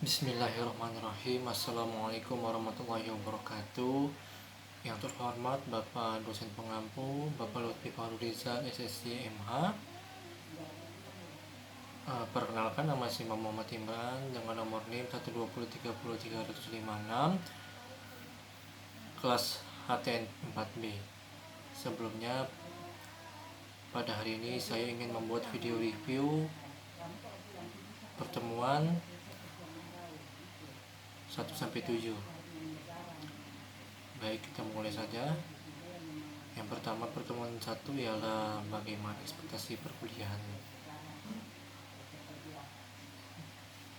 Bismillahirrahmanirrahim. Assalamualaikum warahmatullahi wabarakatuh. Yang terhormat Bapak dosen pengampu Bapak Lutfi Fahruriza SSC MH. Perkenalkan, nama saya Muhammad Imran dengan nomor NIM 120303356, kelas HTN 4B. Sebelumnya, pada hari ini saya ingin membuat video review pertemuan 1-7. Baik, kita mulai saja. Yang pertama, pertemuan 1 ialah bagaimana ekspektasi perkuliahan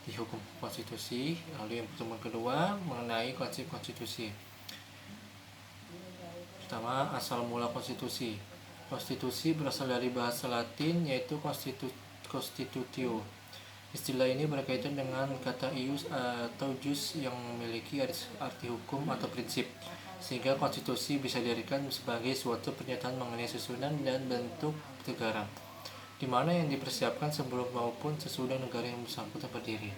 di hukum konstitusi. Lalu yang pertemuan kedua mengenai konsep konstitusi. Pertama, asal mula konstitusi. Konstitusi berasal dari bahasa Latin yaitu constitutio. Istilah ini berkaitan dengan kata ius atau jus yang memiliki arti hukum atau prinsip, sehingga konstitusi bisa diartikan sebagai suatu pernyataan mengenai susunan dan bentuk negara, di mana yang dipersiapkan sebelum maupun sesudah negara yang bersangkutan berdiri.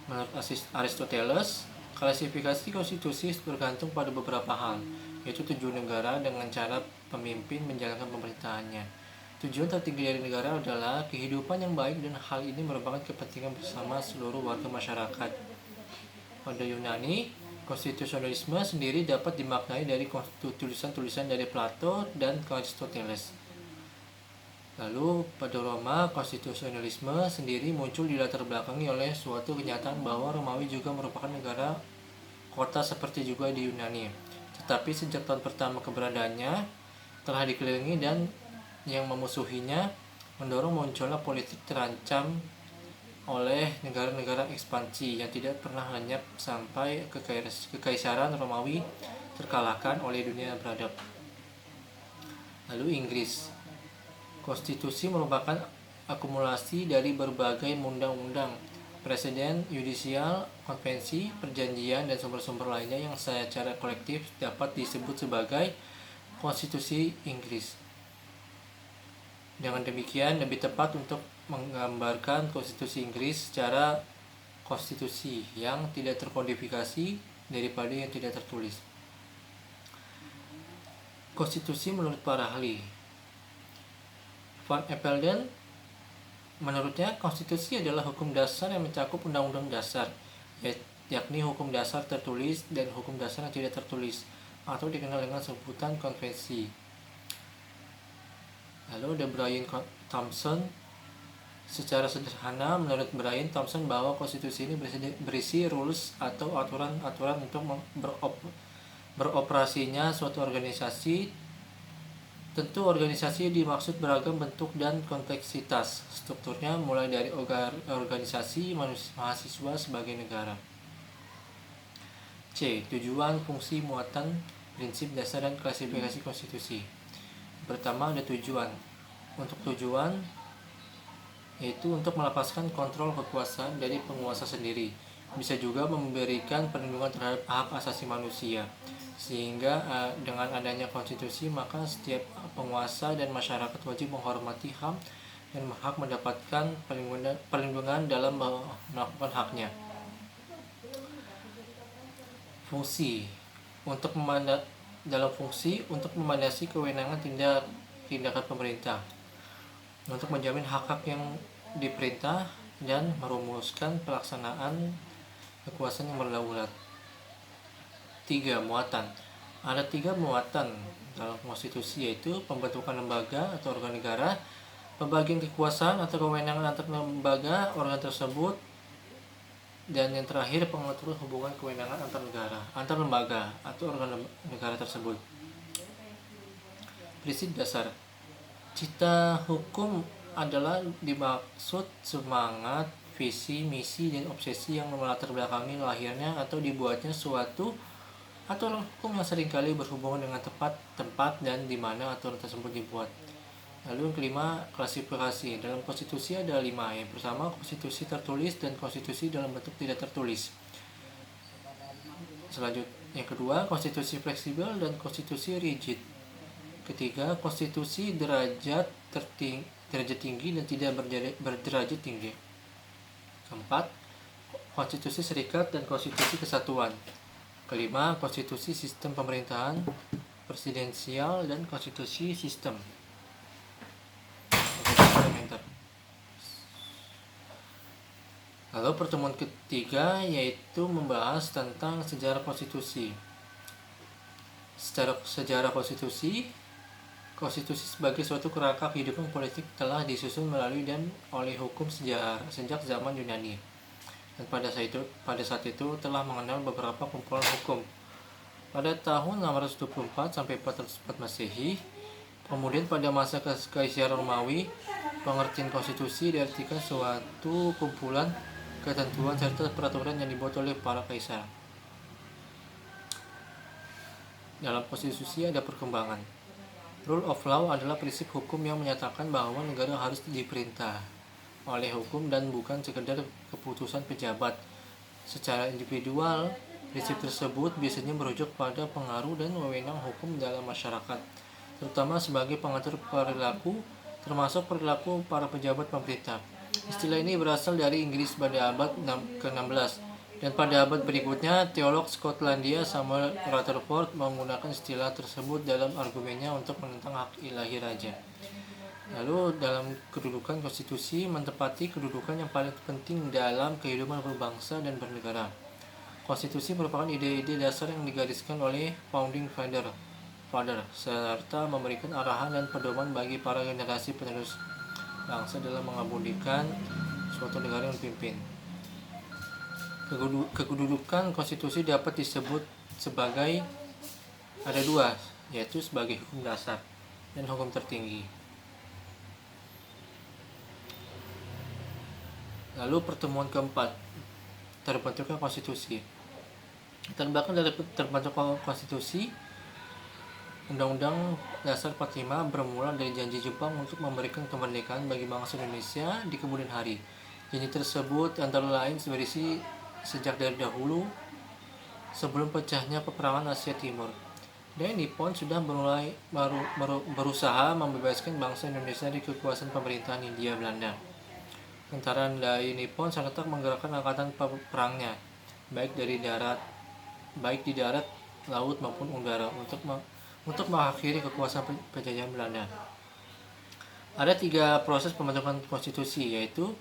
Menurut Aristoteles, klasifikasi konstitusi bergantung pada beberapa hal, yaitu tujuan negara dengan cara pemimpin menjalankan pemerintahannya. Tujuan tertinggi dari negara adalah kehidupan yang baik, dan hal ini merupakan kepentingan bersama seluruh warga masyarakat. Pada Yunani, konstitusionalisme sendiri dapat dimaknai dari tulisan-tulisan dari Plato dan Aristoteles. Lalu pada Roma, konstitusionalisme sendiri muncul dilatar belakangi oleh suatu kenyataan bahwa Romawi juga merupakan negara kota seperti juga di Yunani. Tetapi sejak tahun pertama keberadaannya telah dikelilingi dan yang memusuhinya, mendorong munculnya politik terancam oleh negara-negara ekspansi yang tidak pernah lenyap sampai kekaisaran Romawi terkalahkan oleh dunia beradab. Lalu Inggris. Konstitusi merupakan akumulasi dari berbagai undang-undang, presiden, yudisial, konvensi, perjanjian, dan sumber-sumber lainnya yang secara kolektif dapat disebut sebagai konstitusi Inggris. Dengan demikian, lebih tepat untuk menggambarkan konstitusi Inggris secara konstitusi yang tidak terkodifikasi daripada yang tidak tertulis. Konstitusi menurut para ahli. Van Appelden, menurutnya konstitusi adalah hukum dasar yang mencakup undang-undang dasar, yakni hukum dasar tertulis dan hukum dasar yang tidak tertulis, atau dikenal dengan sebutan konvensi. Lalu ada Brian Thompson. Secara sederhana, menurut Brian Thompson, bahwa konstitusi ini berisi rules atau aturan-aturan untuk beroperasinya suatu organisasi. Tentu organisasi dimaksud beragam bentuk dan kompleksitas strukturnya, mulai dari organisasi mahasiswa sebagai negara. C. Tujuan, fungsi, muatan, prinsip dasar, dan klasifikasi konstitusi. Pertama, ada tujuan. Untuk tujuan yaitu untuk melepaskan kontrol kekuasaan dari penguasa sendiri. Bisa juga memberikan perlindungan terhadap hak asasi manusia. Sehingga dengan adanya konstitusi, maka setiap penguasa dan masyarakat wajib menghormati HAM dan hak mendapatkan perlindungan dalam melakukan haknya. Fungsi. Dalam fungsi untuk melandasi kewenangan tindakan pemerintah untuk menjamin hak-hak yang diperintah dan merumuskan pelaksanaan kekuasaan yang berdaulat. 3. Muatan. Ada 3 muatan dalam konstitusi, yaitu pembentukan lembaga atau organ negara, pembagian kekuasaan atau kewenangan antar lembaga organ tersebut, dan yang terakhir pengaturan hubungan kewenangan antar lembaga atau organ negara tersebut. Prinsip dasar. Cita hukum adalah dimaksud semangat, visi, misi, dan obsesi yang melatar belakangi lahirnya atau dibuatnya suatu aturan hukum yang seringkali berhubungan dengan tempat dan di mana aturan tersebut dibuat. Lalu yang kelima, klasifikasi. Dalam konstitusi ada 5. Yang pertama, konstitusi tertulis dan konstitusi dalam bentuk tidak tertulis. Selanjutnya, yang kedua, konstitusi fleksibel dan konstitusi rigid. Ketiga, konstitusi derajat tinggi dan tidak berderajat tinggi. Keempat, konstitusi serikat dan konstitusi kesatuan. Kelima, konstitusi sistem pemerintahan presidensial dan konstitusi sistem parlementer. Lalu pertemuan ketiga yaitu membahas tentang sejarah konstitusi. Secara sejarah konstitusi sebagai suatu kerangka kehidupan politik telah disusun melalui dan oleh hukum sejarah sejak zaman Yunani. Dan pada saat itu telah mengenal beberapa kumpulan hukum. Pada tahun 624 sampai 404 Masehi, kemudian pada masa Kekaisaran Romawi, pengertian konstitusi diartikan suatu kumpulan ketentuan serta peraturan yang dibuat oleh para kaisar. Dalam konstitusi ada perkembangan. Rule of law adalah prinsip hukum yang menyatakan bahwa negara harus diperintah oleh hukum dan bukan sekedar keputusan pejabat. Secara individual, prinsip tersebut biasanya merujuk pada pengaruh dan wewenang hukum dalam masyarakat, terutama sebagai pengatur perilaku, termasuk perilaku para pejabat pemerintah. Istilah ini berasal dari Inggris pada abad ke-16, dan pada abad berikutnya teolog Skotlandia Samuel Rutherford menggunakan istilah tersebut dalam argumennya untuk menentang hak ilahi raja. Lalu dalam kedudukan konstitusi menempati kedudukan yang paling penting dalam kehidupan berbangsa dan bernegara. Konstitusi merupakan ide-ide dasar yang digariskan oleh founding father serta memberikan arahan dan pedoman bagi para generasi penerus bangsa dalam mengabudikan suatu negara yang dipimpin. Kedudukan konstitusi dapat disebut sebagai ada dua, yaitu sebagai hukum dasar dan hukum tertinggi. Lalu pertemuan keempat, terbentuknya konstitusi. Terbelakang dari terbentuknya konstitusi, Undang-Undang Dasar 45 bermula dari janji Jepang untuk memberikan kemerdekaan bagi bangsa Indonesia di kemudian hari. Janji tersebut antara lain berisi sejak dari dahulu sebelum pecahnya peperangan Asia Timur, dan Nippon sudah berusaha membebaskan bangsa Indonesia dari kekuasaan pemerintahan Hindia Belanda. Tentara Dai Nippon serentak menggerakkan angkatan perangnya, baik di darat, laut maupun udara untuk mengakhiri kekuasaan penjajahan Belanda. Ada 3 proses pembentukan konstitusi, yaitu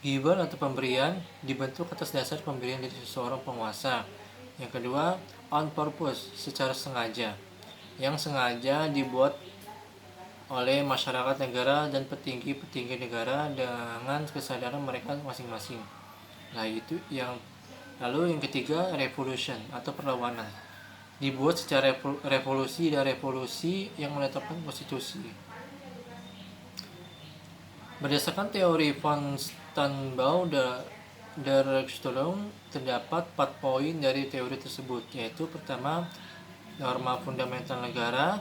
given atau pemberian, dibentuk atas dasar pemberian dari seseorang penguasa. Yang kedua, on purpose, secara sengaja, yang sengaja dibuat oleh masyarakat negara dan petinggi-petinggi negara dengan kesadaran mereka masing-masing. Lalu yang ketiga, revolution atau perlawanan, dibuat secara revolusi yang menetapkan konstitusi. Berdasarkan teori von Steinbau der Rechtsstellung, terdapat 4 poin dari teori tersebut, yaitu pertama, norma fundamental negara,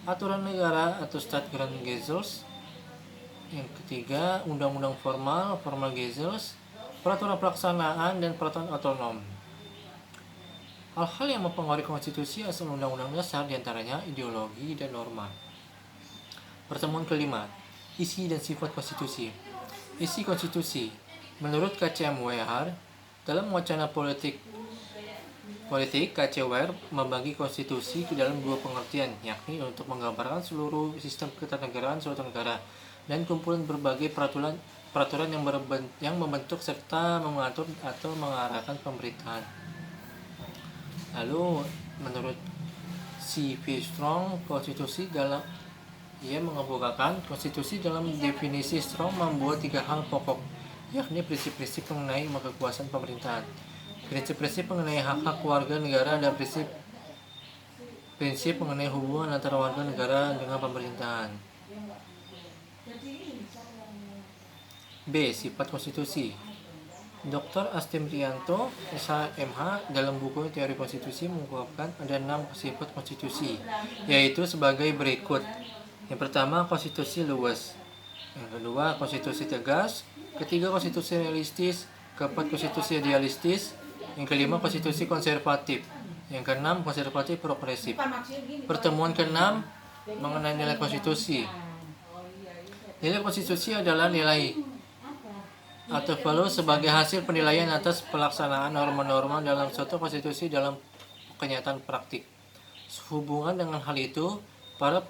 aturan negara atau Staatsgrundgesetz. Yang ketiga, undang-undang formal Gesetz, peraturan pelaksanaan dan peraturan otonom. Hal-hal yang mempengaruhi konstitusi asal undang-undang dasar diantaranya ideologi dan norma. Pertemuan kelima, isi dan sifat konstitusi. Isi konstitusi. Menurut KCM Weyher, dalam wacana politik KC Weyher membagi konstitusi ke dalam 2 pengertian, yakni untuk menggambarkan seluruh sistem ketatanegaraan suatu negara dan kumpulan berbagai peraturan yang membentuk serta mengatur atau mengarahkan pemerintahan. Lalu menurut C.V. Strong, ia mengemukakan konstitusi dalam definisi Strong membuat 3 hal pokok, yakni prinsip-prinsip mengenai kekuasaan pemerintahan, prinsip-prinsip mengenai hak-hak warga negara, dan prinsip mengenai hubungan antara warga negara dengan pemerintahan. B. Sifat konstitusi. Dr. Astimrianto, SH.MH, dalam buku Teori Konstitusi mengungkapkan ada 6 sifat konstitusi, yaitu sebagai berikut. Yang pertama, konstitusi luas. Yang kedua, konstitusi tegas. Ketiga, konstitusi realistis. Keempat, konstitusi idealistis. Yang kelima, konstitusi konservatif. Yang keenam, konservatif progresif. Pertemuan keenam mengenai nilai konstitusi. Nilai konstitusi adalah nilai atau value sebagai hasil penilaian atas pelaksanaan norma-norma dalam suatu konstitusi dalam kenyataan praktik. Sehubungan dengan hal itu, para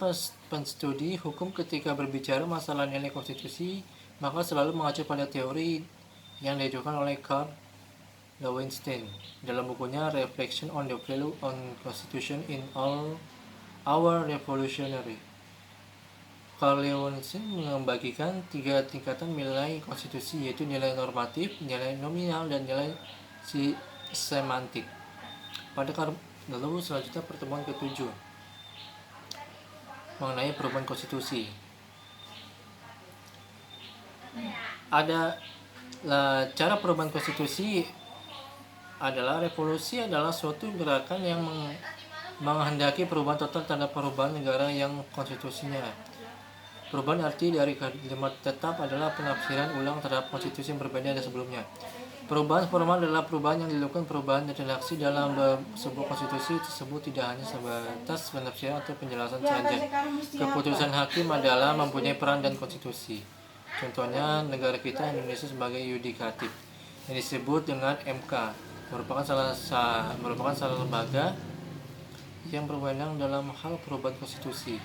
penstudi hukum ketika berbicara masalah nilai konstitusi maka selalu mengacu pada teori yang diajukan oleh Carl Lowenstein dalam bukunya Reflection on the Value on Constitution in All Our Revolutionary. Carl Lowenstein membagikan 3 tingkatan nilai konstitusi, yaitu nilai normatif, nilai nominal, dan nilai semantik. Lalu selanjutnya pertemuan ke-7 mengenai perubahan konstitusi. Cara perubahan konstitusi adalah revolusi adalah suatu gerakan yang menghendaki perubahan total terhadap perubahan negara yang konstitusinya. Perubahan arti dari kalimat tetap adalah penafsiran ulang terhadap konstitusi yang berbeda dari sebelumnya. Perubahan formal adalah perubahan yang dilakukan perubahan redaksi dalam sebuah konstitusi tersebut tidak hanya sebatas penafsiran atau penjelasan saja. Keputusan hakim adalah mempunyai peran dan konstitusi. Contohnya negara kita Indonesia sebagai yudikatif yang disebut dengan MK merupakan salah lembaga yang berwenang dalam hal perubahan konstitusi.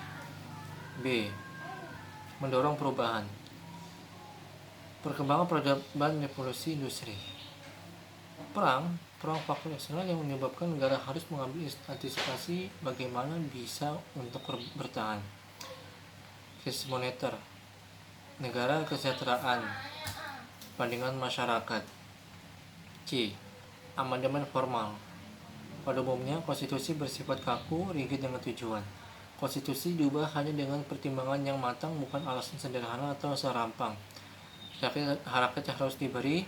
B. Mendorong perubahan. Perkembangan peradaban revolusi industri. Perang faktor eksternal yang menyebabkan negara harus mengambil antisipasi bagaimana bisa untuk bertahan. Krisis moneter. Negara kesejahteraan. Bandingan masyarakat. C. Amandemen formal. Pada umumnya, konstitusi bersifat kaku, rigid dengan tujuan. Konstitusi diubah hanya dengan pertimbangan yang matang, bukan alasan sederhana atau serampang. Rakyat harus diberi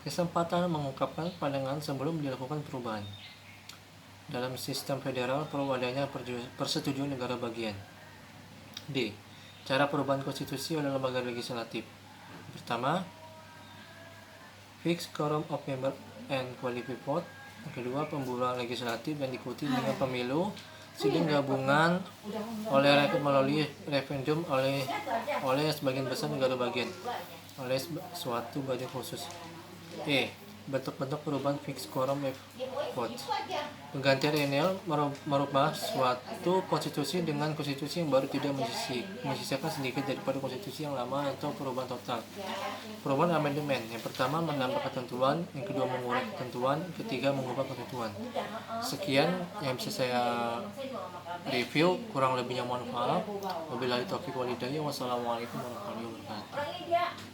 kesempatan mengungkapkan pandangan sebelum dilakukan perubahan. Dalam sistem federal, perlu adanya persetujuan negara bagian. D. Cara perubahan konstitusi oleh lembaga legislatif. Pertama, fixed quorum of member and qualified vote. Yang kedua, pembubaran legislatif dan diikuti dengan pemilu sidang gabungan oleh rakyat melalui referendum oleh sebagian besar negara bagian oleh suatu badan khusus. Bentuk-bentuk perubahan fixed quorum of vote. Penggantian renewal merubah suatu konstitusi dengan konstitusi yang baru, tidak menyisakan sedikit daripada konstitusi yang lama, atau perubahan total. Perubahan amandemen. Yang pertama, menambah ketentuan, yang kedua mengurangi ketentuan, yang ketiga mengubah ketentuan. Sekian yang bisa saya review, kurang lebihnya mohon maaf. Wabillahi taufiq wal hidayah. Wassalamualaikum warahmatullahi wabarakatuh.